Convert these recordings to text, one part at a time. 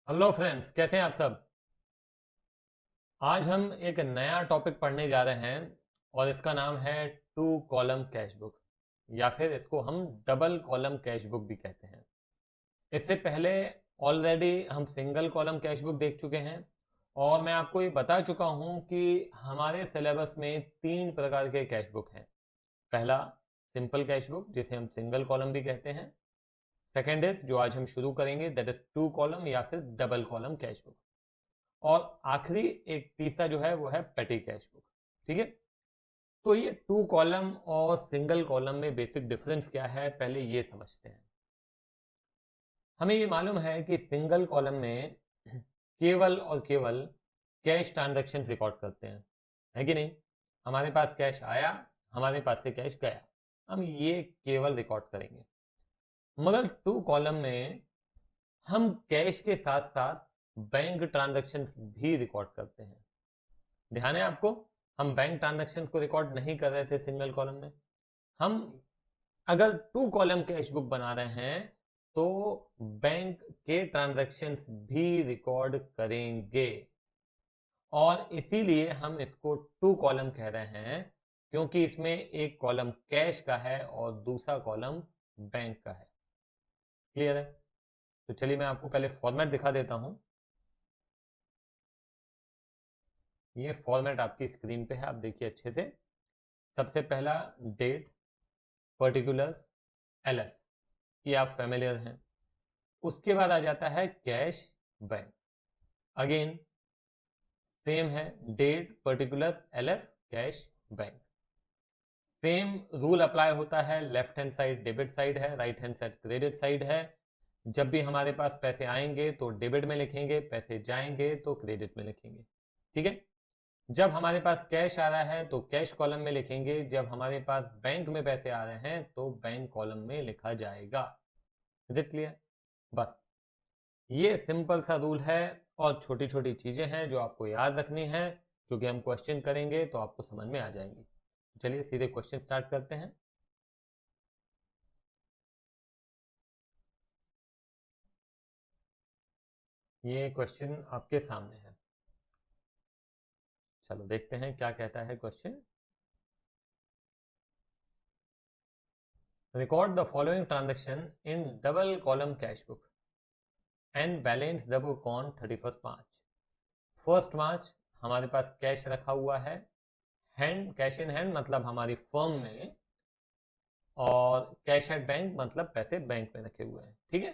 Hello friends, कैसे हैं आप सब। आज हम एक नया टॉपिक पढ़ने जा रहे हैं और इसका नाम है टू कॉलम कैश बुक या फिर इसको हम डबल कॉलम कैश बुक भी कहते हैं। इससे पहले ऑलरेडी हम सिंगल कॉलम कैश बुक देख चुके हैं और मैं आपको ये बता चुका हूँ कि हमारे सिलेबस में तीन प्रकार के कैश बुक हैं। पहला सिंपल कैश बुक जिसे हम सिंगल कॉलम भी कहते हैं। सेकेंड इज जो आज हम शुरू करेंगे दैट इज टू कॉलम या फिर डबल कॉलम कैश बुक। और आखिरी एक तीसरा जो है वो है पेटी कैश बुक। ठीक है, तो ये टू कॉलम और सिंगल कॉलम में बेसिक डिफरेंस क्या है पहले ये समझते हैं। हमें ये मालूम है कि सिंगल कॉलम में केवल और केवल कैश ट्रांजैक्शन रिकॉर्ड करते हैं, है कि नहीं। हमारे पास कैश आया, हमारे पास से कैश गया, हम ये केवल रिकॉर्ड करेंगे। मगर टू कॉलम में हम कैश के साथ साथ बैंक ट्रांजैक्शन भी रिकॉर्ड करते हैं। ध्यान है आपको, हम बैंक ट्रांजैक्शन को रिकॉर्ड नहीं कर रहे थे सिंगल कॉलम में। हम अगर टू कॉलम कैश बुक बना रहे हैं तो बैंक के ट्रांजैक्शंस भी रिकॉर्ड करेंगे और इसीलिए हम इसको टू कॉलम कह रहे हैं, क्योंकि इसमें एक कॉलम कैश का है और दूसरा कॉलम बैंक का है। क्लियर है? तो चलिए मैं आपको पहले फॉर्मेट दिखा देता हूं। ये फॉर्मेट आपकी स्क्रीन पे है, आप देखिए अच्छे से। सबसे पहला डेट, पर्टिकुलर्स, एलएफ, ये आप फेमिलियर हैं। उसके बाद आ जाता है कैश, बैंक। अगेन सेम है, date, particular, LF, cash, bank. Same rule apply होता है। Left hand side debit side है, right hand side credit side है। जब भी हमारे पास पैसे आएंगे तो डेबिट में लिखेंगे, पैसे जाएंगे तो क्रेडिट में लिखेंगे। ठीक है, जब हमारे पास कैश आ रहा है तो कैश कॉलम में लिखेंगे, जब हमारे पास बैंक में पैसे आ रहे हैं तो बैंक कॉलम में लिखा जाएगा। Is it clear? बस ये सिंपल सा रूल है और छोटी छोटी चीजें हैं जो आपको याद रखनी है, जो कि हम क्वेश्चन करेंगे तो आपको समझ में आ जाएंगी। चलिए सीधे क्वेश्चन स्टार्ट करते हैं। ये क्वेश्चन आपके सामने है, चलो देखते हैं क्या कहता है question. Record the following transaction in double column cash book and balance the book on 31 March. First March हमारे पास कैश रखा हुआ है, हैंड, कैश इन हैंड मतलब हमारी फर्म में, और कैश एट बैंक मतलब पैसे बैंक में रखे हुए हैं। ठीक है,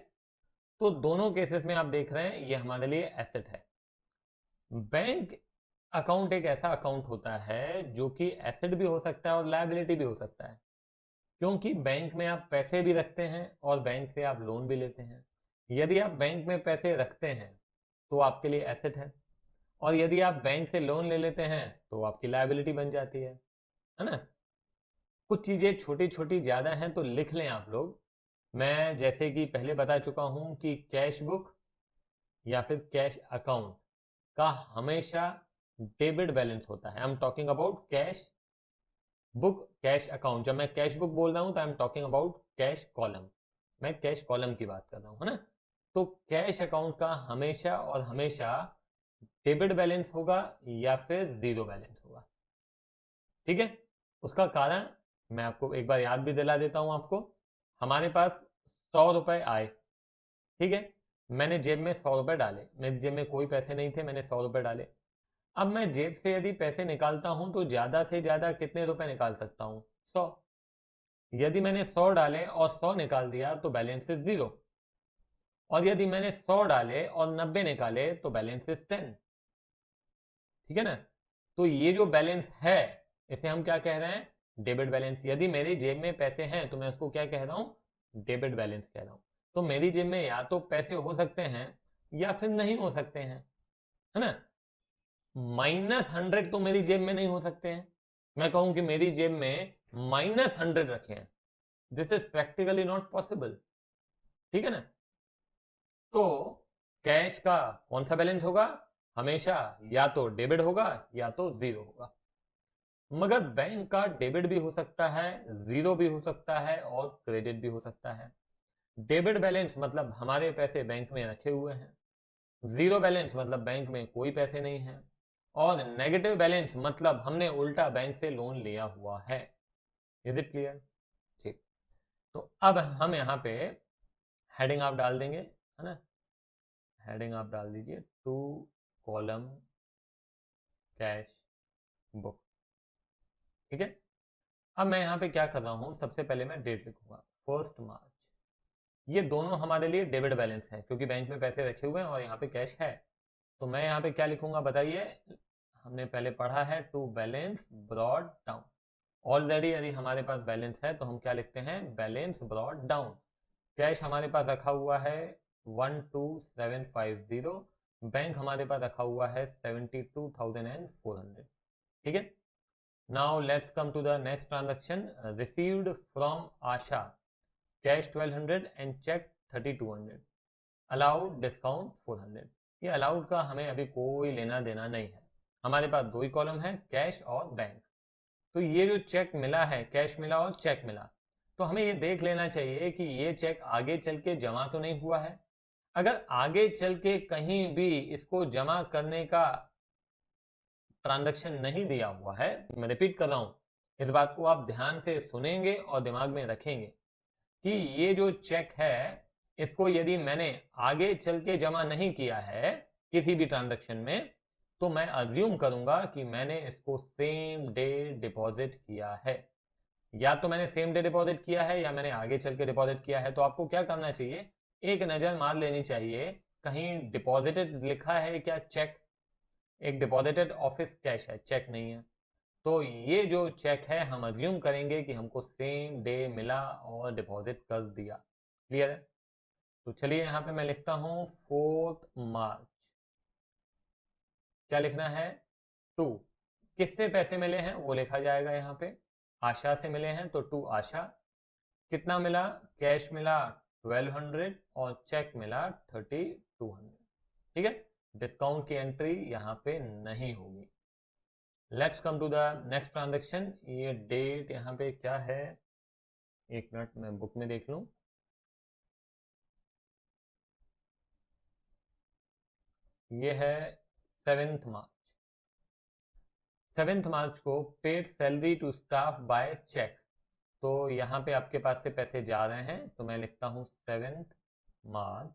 तो दोनों केसेस में आप देख रहे हैं ये हमारे लिए एसेट है। बैंक अकाउंट एक ऐसा अकाउंट होता है जो कि एसेट भी हो सकता है और लायबिलिटी भी हो सकता है, क्योंकि बैंक में आप पैसे भी रखते हैं और बैंक से आप लोन भी लेते हैं। यदि आप बैंक में पैसे रखते हैं तो आपके लिए एसेट है, और यदि आप बैंक से लोन ले लेते हैं तो आपकी लायबिलिटी बन जाती है ना। कुछ चीज़ें छोटी छोटी ज़्यादा हैं तो लिख लें आप लोग। मैं जैसे कि पहले बता चुका हूं कि कैश बुक या फिर कैश अकाउंट का हमेशा डेबिट बैलेंस होता है। I am talking about cash book, cash account. जब मैं कैश बुक बोल रहा हूं तो I am talking about cash column, मैं कैश कॉलम की बात कर रहा हूं, है ना। तो कैश अकाउंट का हमेशा और हमेशा डेबिट बैलेंस होगा या फिर जीरो बैलेंस होगा। ठीक है, उसका कारण मैं आपको एक बार याद भी दिला देता हूं आपको। हमारे पास 100 रुपए आए, ठीक है, मैंने जेब में 100 रुपए डाले, मेरी जेब में कोई पैसे नहीं थे, मैंने 100 रुपए डाले। अब मैं जेब से यदि पैसे निकालता हूं तो ज्यादा से ज्यादा कितने रुपए निकाल सकता हूं? 100। यदि मैंने 100 डाले और 100 निकाल दिया तो बैलेंस इज जीरो, और यदि मैंने 100 डाले और 90 निकाले तो बैलेंस इज 10। ठीक है ना, तो ये जो बैलेंस है इसे हम क्या कह रहे हैं? Debit balance. यदि मेरी जेब में पैसे हैं तो मैं उसको क्या कह रहा हूं? डेबिट बैलेंस कह रहा हूं। तो मेरी जेब में या तो पैसे हो सकते हैं या फिर नहीं हो सकते हैं, है ना। -100 तो मेरी जेब में नहीं हो सकते हैं। मैं कहूं कि मेरी जेब में -100 रखे हैं, this is practically not possible. ठीक है ना। तो कैश का कौन सा बैलेंस होगा? हमेशा या तो डेबिट होगा या तो जीरो होगा। मगर बैंक का डेबिट भी हो सकता है, जीरो भी हो सकता है और क्रेडिट भी हो सकता है। डेबिट बैलेंस मतलब हमारे पैसे बैंक में रखे हुए हैं, जीरो बैलेंस मतलब बैंक में कोई पैसे नहीं है, और नेगेटिव बैलेंस मतलब हमने उल्टा बैंक से लोन लिया हुआ है। Is it clear? ठीक, तो अब हम यहाँ पे हेडिंग आप डाल देंगे, है ना, हेडिंग आप डाल दीजिए 2 कॉलम कैश बुक। ठीक है, अब मैं यहाँ पे क्या कर रहा हूँ, सबसे पहले मैं डेट लिखूंगा 1 मार्च। ये दोनों हमारे लिए डेबिट बैलेंस है क्योंकि बैंक में पैसे रखे हुए हैं और यहाँ पे कैश है। तो मैं यहाँ पे क्या लिखूंगा बताइए, हमने पहले पढ़ा है to balance brought down. Already यदि हमारे पास बैलेंस है तो हम क्या लिखते हैं, बैलेंस ब्रॉड डाउन। कैश हमारे पास रखा हुआ है 12750, बैंक हमारे पास रखा हुआ है 72,400। ठीक है, now let's come to the next transaction. Received from Asha cash 1200 and cheque 3200, allowed discount 400। ये अलाउड का हमें अभी कोई लेना देना नहीं है, हमारे पास दो ही कॉलम है, कैश और बैंक। तो ये जो चेक मिला है, कैश मिला और चेक मिला, तो हमें ये देख लेना चाहिए कि ये चेक आगे चल के जमा तो नहीं हुआ है। अगर आगे चल के कहीं भी इसको जमा करने का ट्रांजैक्शन नहीं दिया हुआ है, मैं रिपीट कर रहा हूं, इस बात को आप ध्यान से सुनेंगे और दिमाग में रखेंगे कि ये जो चेक है इसको यदि मैंने आगे चल के जमा नहीं किया है किसी भी ट्रांजैक्शन में, तो मैं अज्यूम करूंगा कि मैंने इसको सेम डे डिपॉजिट किया है। या तो मैंने सेम डे डिपॉजिट किया है या मैंने आगे चल के डिपॉजिट किया है। तो आपको क्या करना चाहिए, एक नजर मार लेनी चाहिए कहीं डिपॉजिटेड लिखा है क्या चेक। एक डिपॉजिटेड ऑफिस कैश है, चेक नहीं है। तो ये जो चेक है हम अज्यूम करेंगे कि हमको सेम डे मिला और डिपॉजिट कर दिया। क्लियर है? तो चलिए यहाँ पे मैं लिखता हूँ 4 मार्च। क्या लिखना है, 2। किससे पैसे मिले हैं वो लिखा जाएगा यहाँ पे, आशा से मिले हैं तो 2 आशा। कितना मिला, कैश मिला 1200 और चेक मिला 3200। ठीक है, डिस्काउंट की एंट्री यहाँ पे नहीं होगी। Let's come to the next transaction. ये डेट यहाँ पे क्या है, एक मिनट मैं बुक में देख लूं। ये है 7 मार्च। 7 मार्च को paid salary to staff by cheque. तो यहाँ पे आपके पास से पैसे जा रहे हैं तो मैं लिखता हूँ 7 मार्च।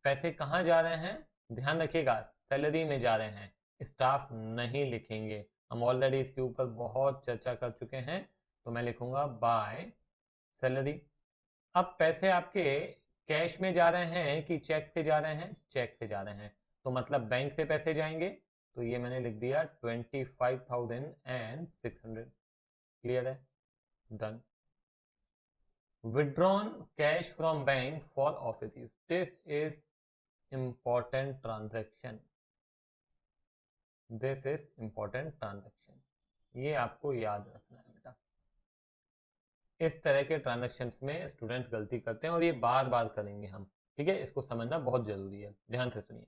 पैसे कहाँ जा रहे हैं, ध्यान रखिएगा, सैलरी में जा रहे हैं, स्टाफ नहीं लिखेंगे। हम ऑलरेडी इसके ऊपर बहुत चर्चा कर चुके हैं, तो मैं लिखूंगा बाय सैलरी। अब पैसे आपके कैश में जा रहे हैं कि चेक से जा रहे हैं, चेक से जा रहे हैं, तो मतलब बैंक से पैसे जाएंगे। तो ये मैंने लिख दिया 25,600। क्लियर है, done. Withdrawn cash from bank for office use, this is important transaction. This is important transaction, ये आपको याद रखना है बेटा। इस तरह के ट्रांजेक्शन्स में स्टूडेंट्स गलती करते हैं और ये बार बार करेंगे हम। ठीक है, इसको समझना बहुत जरूरी है, ध्यान से सुनिए।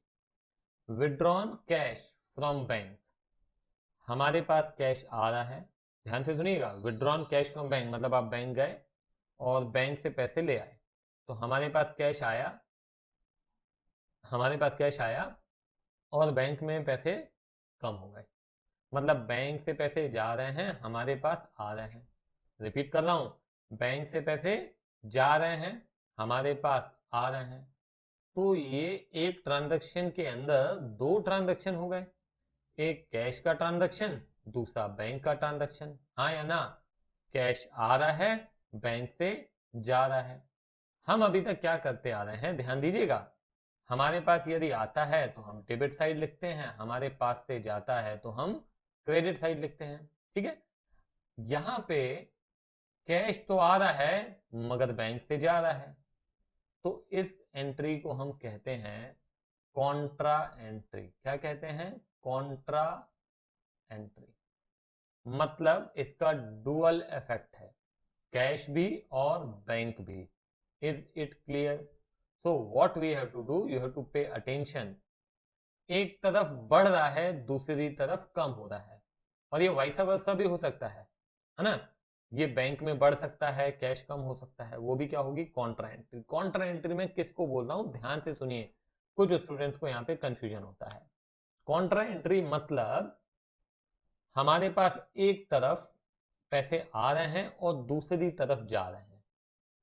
विड्रॉन कैश फ्रॉम बैंक, हमारे पास कैश आ रहा है, ध्यान से सुनिएगा। विड्रॉन कैश फ्रॉम बैंक मतलब आप बैंक गए और बैंक से पैसे ले आए, तो हमारे पास कैश आया, हमारे पास कैश आया और बैंक में पैसे कम हो गए। मतलब बैंक से पैसे जा रहे हैं, हमारे पास आ रहे हैं। रिपीट कर रहा हूं, बैंक से पैसे जा रहे हैं, हमारे पास आ रहे हैं। तो ये एक ट्रांजैक्शन के अंदर दो ट्रांजैक्शन हो गए, एक कैश का ट्रांजैक्शन, दूसरा बैंक का ट्रांजैक्शन। हाँ या ना, कैश आ रहा है, बैंक से जा रहा है। हम अभी तक क्या करते आ रहे हैं, ध्यान दीजिएगा। हमारे पास यदि आता है तो हम डेबिट साइड लिखते हैं, हमारे पास से जाता है तो हम क्रेडिट साइड लिखते हैं। ठीक है, यहां पे कैश तो आ रहा है मगर बैंक से जा रहा है, तो इस एंट्री को हम कहते हैं कॉन्ट्रा एंट्री। क्या कहते हैं, कॉन्ट्रा एंट्री। मतलब इसका डुअल इफेक्ट है, कैश भी और बैंक भी। Is it clear? So what we have to do, you have to pay attention. एक तरफ बढ़ रहा है, दूसरी तरफ कम हो रहा है, और ये वाइसा वर्सा भी हो सकता है ना। ये बैंक में बढ़ सकता है, कैश कम हो सकता है, वो भी क्या होगी, कॉन्ट्रा एंट्री। कॉन्ट्रा एंट्री में किसको बोल रहा हूं, ध्यान से सुनिए। कुछ स्टूडेंट्स को यहाँ पे कंफ्यूजन होता है। कॉन्ट्रा एंट्री मतलब हमारे पास एक तरफ पैसे आ रहे हैं और दूसरी तरफ जा रहे हैं,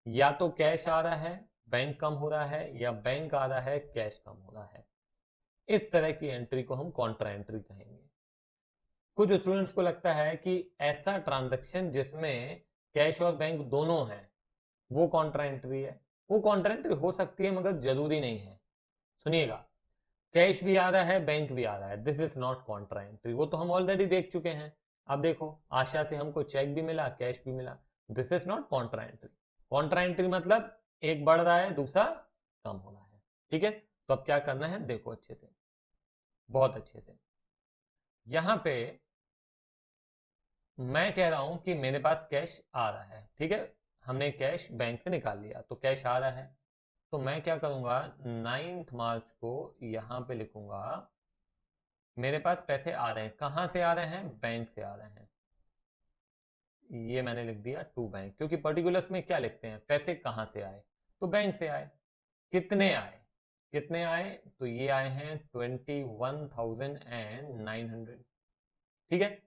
या तो कैश आ रहा है बैंक कम हो रहा है, या बैंक आ रहा है कैश कम हो रहा है। इस तरह की एंट्री को हम कॉन्ट्रा एंट्री कहेंगे। कुछ स्टूडेंट्स को लगता है कि ऐसा ट्रांजैक्शन जिसमें कैश और बैंक दोनों हैं वो कॉन्ट्रा एंट्री है। वो कॉन्ट्रा एंट्री हो सकती है मगर जरूरी नहीं है। सुनिएगा, कैश भी आ रहा है बैंक भी आ रहा है, this is not Contra entry. वो तो हम ऑलरेडी देख चुके हैं। अब देखो, आशा से हमको चेक भी मिला कैश भी मिला, this is not Contra entry. Contra entry मतलब एक बढ़ रहा है दूसरा कम हो रहा है। ठीक है, तो अब क्या करना है देखो अच्छे से, बहुत अच्छे से। यहां पे मैं कह रहा हूं कि मेरे पास कैश आ रहा है, ठीक है, हमने कैश बैंक से निकाल लिया तो कैश आ रहा है। तो मैं क्या करूंगा, 9 मार्च को यहां पे लिखूंगा मेरे पास पैसे आ रहे हैं। कहां से आ रहे हैं, बैंक से आ रहे हैं। ये मैंने लिख दिया टू बैंक, क्योंकि पर्टिकुलर्स में क्या लिखते हैं, पैसे कहां से आए, तो बैंक से आए। कितने आए, कितने आए, तो ये आए हैं 21,900। ठीक है,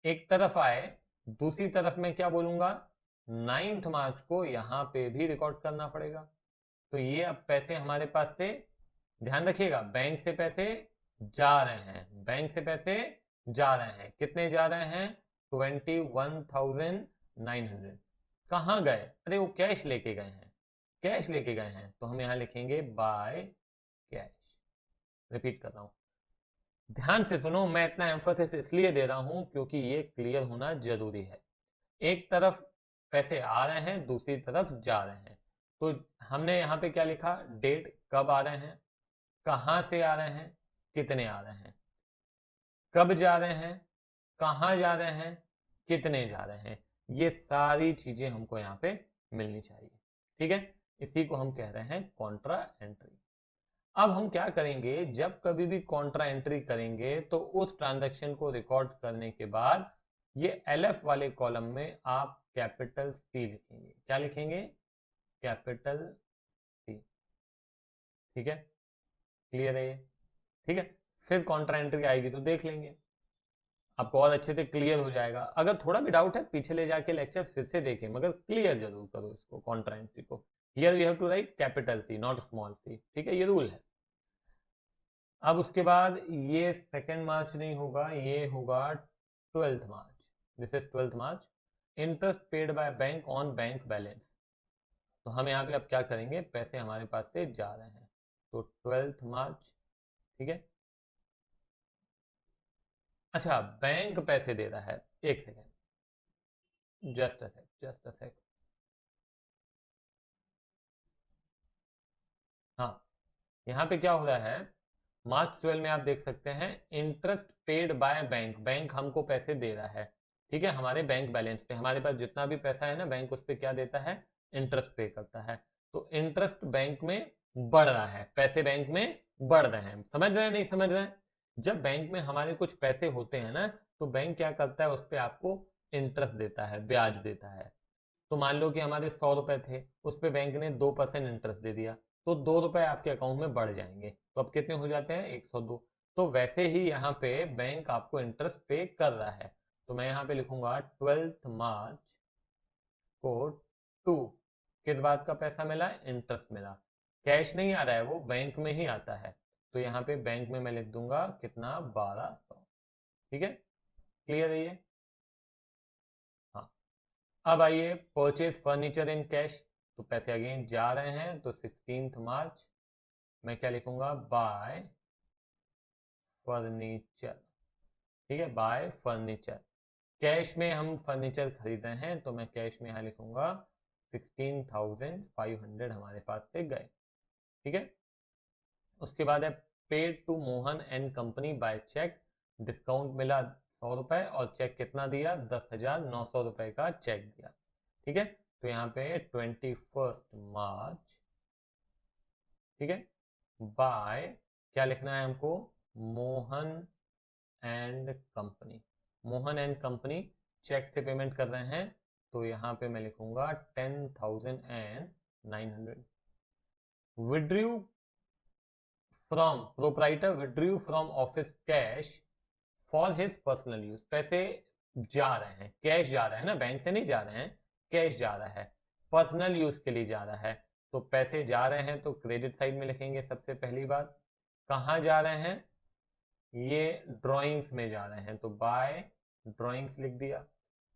एक तरफ आए, दूसरी तरफ में क्या बोलूंगा, 9 मार्च को यहां पे भी रिकॉर्ड करना पड़ेगा। तो ये अब पैसे हमारे पास से, ध्यान रखिएगा, बैंक से पैसे जा रहे हैं, बैंक से पैसे जा रहे हैं। कितने जा रहे हैं, 21,900। कहां गए, अरे वो कैश लेके गए हैं, कैश लेके गए हैं, तो हम यहां लिखेंगे बाय कैश। रिपीट कर रहा हूं, ध्यान से सुनो, मैं इतना एम्फोसिस इसलिए दे रहा हूं क्योंकि ये क्लियर होना जरूरी है। एक तरफ पैसे आ रहे हैं दूसरी तरफ जा रहे हैं, तो हमने यहाँ पे क्या लिखा, डेट, कब आ रहे हैं, कहां से आ रहे हैं, कितने आ रहे हैं, कब जा रहे हैं, कहां जा रहे हैं, कितने जा रहे हैं। ये सारी चीजें हमको यहाँ पे मिलनी चाहिए। ठीक है, इसी को हम कह रहे हैं कॉन्ट्रा एंट्री। अब हम क्या करेंगे, जब कभी भी कॉन्ट्रा एंट्री करेंगे तो उस ट्रांजैक्शन को रिकॉर्ड करने के बाद ये एलएफ वाले कॉलम में आप कैपिटल सी लिखेंगे। क्या लिखेंगे, कैपिटल सी। ठीक है, क्लियर है ये, ठीक है। फिर कॉन्ट्रा एंट्री आएगी तो देख लेंगे, आपको और अच्छे से क्लियर हो जाएगा। अगर थोड़ा भी डाउट है पीछे ले जाके लेक्चर फिर से देखें, मगर क्लियर जरूर करो इसको, कॉन्ट्रा एंट्री को। Here we have to write capital C not small C, ठीक है, ये रूल है। अब उसके बाद ये 2 मार्च नहीं होगा, ये होगा 12 March. This is 12 March. Interest paid by bank on bank balance. तो हम यहाँ पे अब क्या करेंगे, पैसे हमारे पास से जा रहे हैं, तो 12 मार्च। ठीक है, अच्छा बैंक पैसे दे रहा है, एक second, just a sec, just a sec. हाँ, यहाँ पे क्या हो रहा है, मार्च 12 में आप देख सकते हैं interest paid by bank, bank हमको पैसे दे रहा है। ठीक है, हमारे बैंक बैलेंस पे हमारे पास जितना भी पैसा है ना, बैंक उस पर क्या देता है, इंटरेस्ट पे करता है। तो इंटरेस्ट बैंक में बढ़ रहा है, पैसे बैंक में बढ़ रहे हैं। समझ रहे हैं नहीं समझ रहे हैं, जब बैंक में हमारे कुछ पैसे होते हैं ना, तो बैंक क्या करता है, उस पर आपको इंटरेस्ट देता है, ब्याज देता है। तो मान लो कि हमारे 100 रुपए थे, उस पर बैंक ने 2% इंटरेस्ट दे दिया, तो 2 रुपए आपके अकाउंट में बढ़ जाएंगे। तो अब कितने हो जाते हैं, 102। तो वैसे ही यहाँ पे बैंक आपको इंटरेस्ट पे कर रहा है। तो मैं यहाँ पे लिखूंगा 12 मार्च को टू, किस बात का पैसा मिला, इंटरेस्ट मिला। कैश नहीं आ रहा है, वो बैंक में ही आता है। तो यहाँ पे बैंक में मैं लिख दूंगा कितना, 1200। ठीक है, क्लियर है ये। हाँ, अब आइए परचेज फर्नीचर इन कैश। तो पैसे अगेन जा रहे हैं, तो 16 मार्च मैं क्या लिखूंगा, बाय फर्नीचर। ठीक है, बाय फर्नीचर। कैश में हम फर्नीचर खरीद रहे हैं, तो मैं कैश में यहाँ लिखूंगा 16,500 हमारे पास से गए। ठीक है, उसके बाद है paid to Mohan and company by cheque. Discount मिला 100 रुपए, और चेक कितना दिया, 10,900 रुपए का चेक दिया। ठीक है, तो यहाँ पे 21 मार्च, ठीक है, बाय, क्या लिखना है हमको, Mohan and company. Mohan and company cheque से पेमेंट कर रहे हैं, तो यहाँ पे मैं लिखूंगा 10,900। Withdrew from proprietor withdrew from office cash for his personal use. पैसे जा रहे हैं, कैश जा रहा है ना, बैंक से नहीं जा रहे हैं, कैश जा रहा है, पर्सनल यूज के लिए जा रहा है। तो पैसे जा रहे हैं तो क्रेडिट साइड में लिखेंगे सबसे पहली बात। कहाँ जा रहे हैं, ये ड्राइंग्स में जा रहे हैं तो बाय ड्राइंग्स लिख दिया।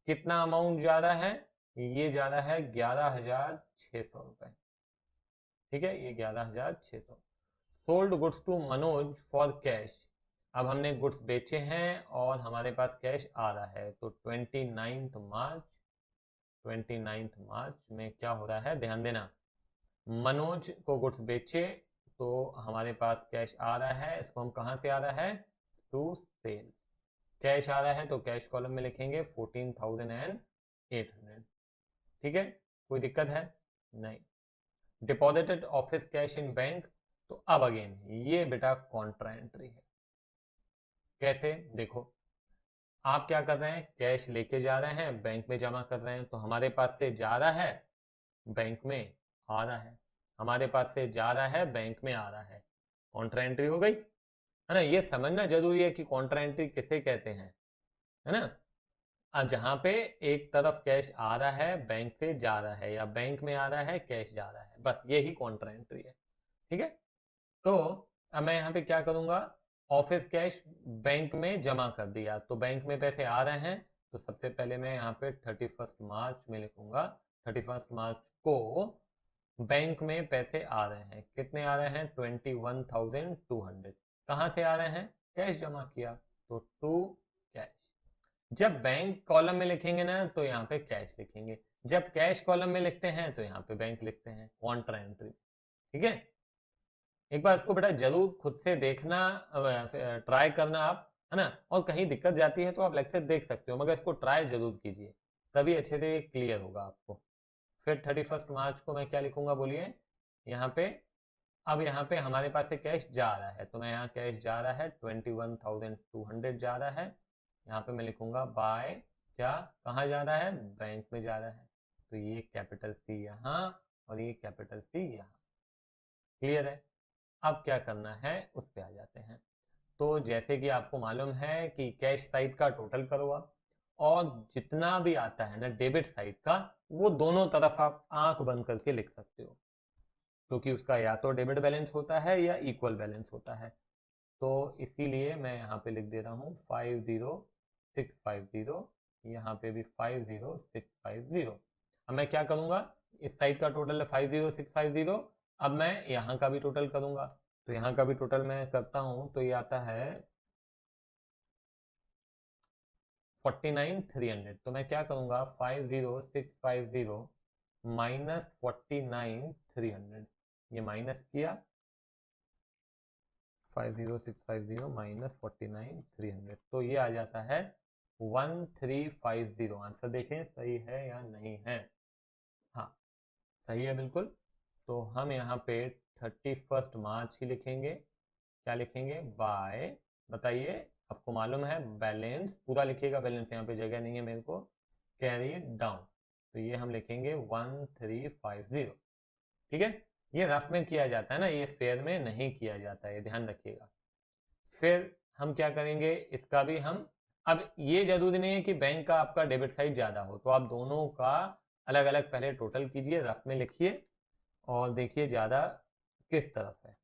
कितना अमाउंट जा रहा है, ये जा रहा है 11,600 रुपए। ठीक है, ये 11,600। Sold goods to Manoj for cash. अब हमने गुड्स बेचे हैं और हमारे पास कैश आ रहा है तो 29 मार्च में क्या हो रहा है, ध्यान देना, मनोज को गुड्स बेचे तो हमारे पास कैश आ रहा है। इसको हम कहाँ से आ रहा है, टू सेल। कैश आ रहा है तो कैश कॉलम में लिखेंगे 14,800। ठीक है, कोई दिक्कत है नहीं। Deposited office cash in bank, तो अब अगेन ये बेटा कॉन्ट्रा एंट्री है। कैसे, देखो आप क्या कर रहे हैं, कैश लेके जा रहे हैं, बैंक में जमा कर रहे हैं, तो हमारे पास से जा रहा है, बैंक में आ रहा है, हमारे पास से जा रहा है, बैंक में आ रहा है, कॉन्ट्रा एंट्री हो गई है ना। ये समझना जरूरी है कि कॉन्ट्रा एंट्री किसे कहते हैं, है ना। अब जहां पे एक तरफ कैश आ रहा है, बैंक से जा रहा है, या बैंक में आ रहा है, कैश जा रहा है, बस यही कॉन्ट्रा एंट्री है। ठीक है, तो अब मैं यहाँ पे क्या करूंगा, ऑफिस कैश बैंक में जमा कर दिया, तो बैंक में पैसे आ रहे हैं, तो सबसे पहले मैं यहाँ पे 31 मार्च में लिखूंगा। 31 मार्च को बैंक में पैसे आ रहे हैं, कितने आ रहे हैं, 21,200। कहाँ से आ रहे हैं, कैश जमा किया, तो टू कैश। जब बैंक कॉलम में लिखेंगे ना तो यहाँ पे कैश लिखेंगे, जब कैश कॉलम में लिखते हैं तो यहाँ पे बैंक लिखते हैं, कॉन्ट्रा एंट्री। ठीक है, एक बार इसको बेटा जरूर खुद से देखना, ट्राई करना आप, है ना। और कहीं दिक्कत जाती है तो आप लेक्चर देख सकते हो, मगर इसको ट्राई जरूर कीजिए, तभी अच्छे से क्लियर होगा आपको। फिर 31 मार्च को मैं क्या लिखूंगा, बोलिए यहाँ पे। अब यहाँ पे हमारे पास से कैश जा रहा है, तो मैं यहाँ कैश जा रहा है 21,200 जा रहा है, यहाँ पे मैं लिखूंगा बाय, क्या, कहाँ जा रहा है, बैंक में जा रहा है, तो ये कैपिटल सी यहाँ और ये कैपिटल सी यहाँ। क्लियर है, अब क्या करना है उस पर आ जाते हैं। तो जैसे कि आपको मालूम है कि कैश साइड का टोटल करो आप, और जितना भी आता है ना डेबिट साइड का, वो दोनों तरफ आप आंख बंद करके लिख सकते हो, क्योंकि उसका या तो डेबिट बैलेंस होता है या इक्वल बैलेंस होता है। तो इसीलिए मैं यहाँ पे लिख दे रहा हूँ 50,650, यहाँ पे भी 50,650। अब मैं क्या करूँगा, इस साइड का टोटल है 50,650, अब मैं यहाँ का भी टोटल करूँगा, तो यहाँ का भी टोटल मैं करता हूँ तो ये आता है 49,300। तो मैं क्या करूँगा, 50,650 माइनस 49,300, ये माइनस किया, 50,650 माइनस 49,300, तो ये आ जाता है 1350। आंसर देखें सही है या नहीं है, हाँ सही है बिल्कुल। तो हम यहाँ पे 31 मार्च ही लिखेंगे, क्या लिखेंगे, बाय, बताइए, आपको मालूम है बैलेंस पूरा लिखिएगा, बैलेंस यहाँ पे जगह नहीं है मेरे को, कैरी डाउन, तो ये हम लिखेंगे 1350। ठीक है, ये रफ में किया जाता है ना, ये फेयर में नहीं किया जाता है, ये ध्यान रखिएगा। फिर हम क्या करेंगे, इसका भी हम, अब ये जरूरी नहीं है कि बैंक का आपका डेबिट साइड ज्यादा हो, तो आप दोनों का अलग अलग पहले टोटल कीजिए, रफ में लिखिए और देखिए ज्यादा किस तरफ है।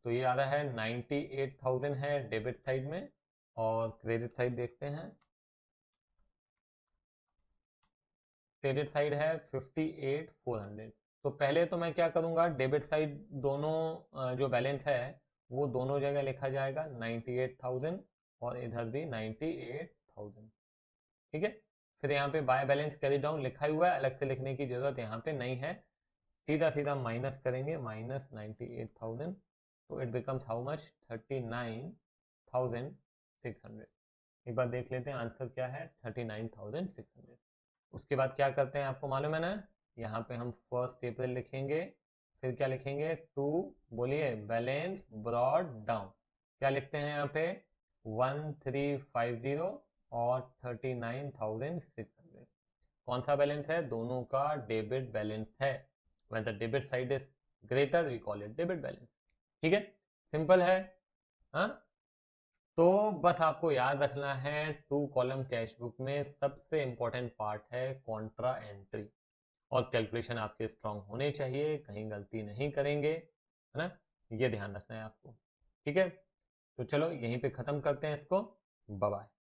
तो ये आ रहा है 98,000 है डेबिट साइड में, और क्रेडिट साइड देखते हैं, क्रेडिट साइड है 58,400। तो पहले तो मैं क्या करूंगा, डेबिट साइड दोनों जो बैलेंस है वो दोनों जगह लिखा जाएगा 98,000, और इधर भी 98,000। ठीक है, फिर यहाँ पे बाय बैलेंस कैरी डाउन लिखा हुआ है, अलग से लिखने की जरूरत यहाँ पे नहीं है, सीधा सीधा माइनस करेंगे, माइनस 98,000, तो इट बिकम्स हाउ मच, 39,600। एक बार देख लेते हैं आंसर क्या है, 39,600। उसके बाद क्या करते हैं आपको मालूम है ना, यहाँ पे हम 1 अप्रैल लिखेंगे, फिर क्या लिखेंगे, टू, बोलिए, बैलेंस ब्रॉड डाउन, क्या लिखते हैं यहाँ पे, 1350 और 39,600। कौन सा बैलेंस है, दोनों का डेबिट बैलेंस है, when the debit side is greater we call it debit balance. ठीक है, सिंपल है। हाँ, तो बस आपको याद रखना है 2 कॉलम कैश बुक में सबसे इंपॉर्टेंट पार्ट है कॉन्ट्रा एंट्री, और कैलकुलेशन आपके स्ट्रांग होने चाहिए, कहीं गलती नहीं करेंगे, है ना, ये ध्यान रखना है आपको। ठीक है, तो चलो यहीं पे ख़त्म करते हैं इसको। Bye bye.